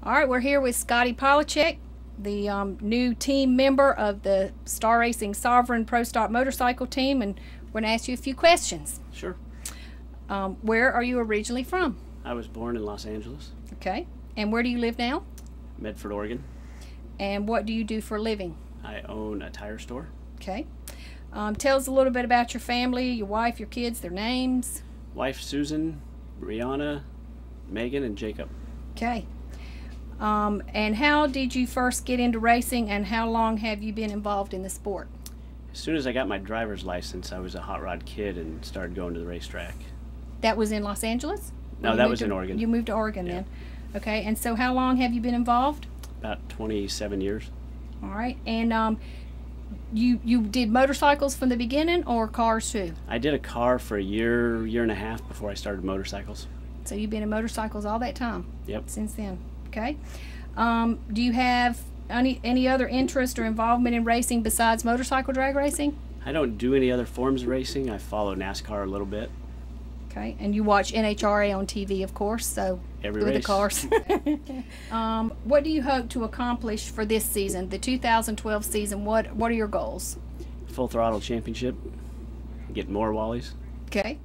All right, we're here with Scotty Pollacheck, the new team member of the Star Racing Sovereign Pro Stock Motorcycle team, and we're going to ask you a few questions. Sure. Where are you originally from? I was born in Los Angeles. Okay. And where do you live now? Medford, Oregon. And what do you do for a living? I own a tire store. Okay. Tell us a little bit about your family, your wife, your kids, their names. Wife Susan, Brianna, Megan, and Jacob. Okay. And how did you first get into racing, and how long have you been involved in the sport? As soon as I got my driver's license, I was a hot rod kid and started going to the racetrack. That was in Los Angeles? No, that was in Oregon. You moved to Oregon, yeah. Then? Okay. And so how long have you been involved? About 27 years. All right. And you did motorcycles from the beginning, or cars too? I did a car for a year and a half before I started motorcycles. So you've been in motorcycles all that time? Yep. Since then. Okay. Do you have any other interest or involvement in racing besides motorcycle drag racing? I don't do any other forms of racing. I follow NASCAR a little bit. Okay. And you watch NHRA on TV, of course, so every with race. the cars. What do you hope to accomplish for this season, the 2012 season? What are your goals? Full Throttle Championship. Get more Wallies. Okay.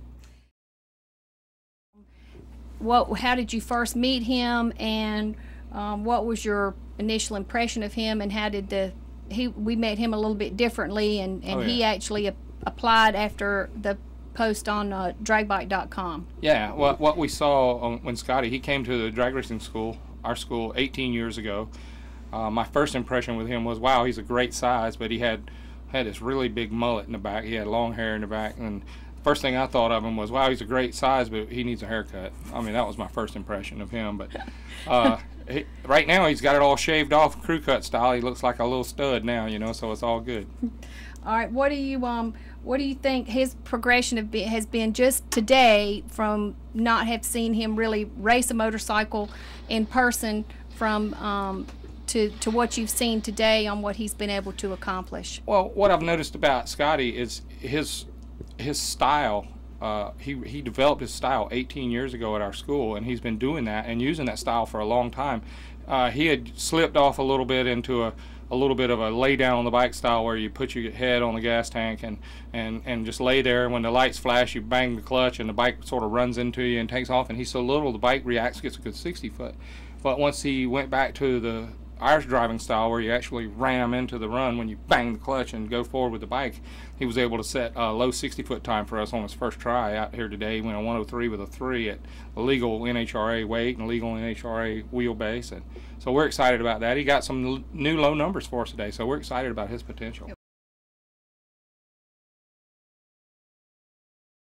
How did you first meet him, and what was your initial impression of him, and how did we met him a little bit differently, and he actually applied after the post on dragbike.com. Yeah, what we saw when he came to the drag racing school, our school, 18 years ago, my first impression with him was, wow, he's a great size, but he had this really big mullet in the back. He had long hair in the back, and first thing I thought of him was, wow, he's a great size, but he needs a haircut. I mean, that was my first impression of him. But right now he's got it all shaved off, crew cut style. He looks like a little stud now, you know, so it's all good. All right, what do you think his progression has been just today, from not have seen him really race a motorcycle in person, from to what you've seen today on what he's been able to accomplish? Well, what I've noticed about Scotty is his style. He developed his style 18 years ago at our school, and he's been doing that and using that style for a long time. He had slipped off a little bit into a little bit of a lay down on the bike style, where you put your head on the gas tank and just lay there. When the lights flash, you bang the clutch and the bike sort of runs into you and takes off, and he's so little the bike reacts, gets a good 60 foot. But once he went back to the Irish driving style, where you actually ram into the run when you bang the clutch and go forward with the bike, he was able to set a low 60-foot time for us on his first try out here today. He went a 103 with a 3 at a legal NHRA weight and legal NHRA wheelbase, and so we're excited about that. He got some new low numbers for us today, so we're excited about his potential.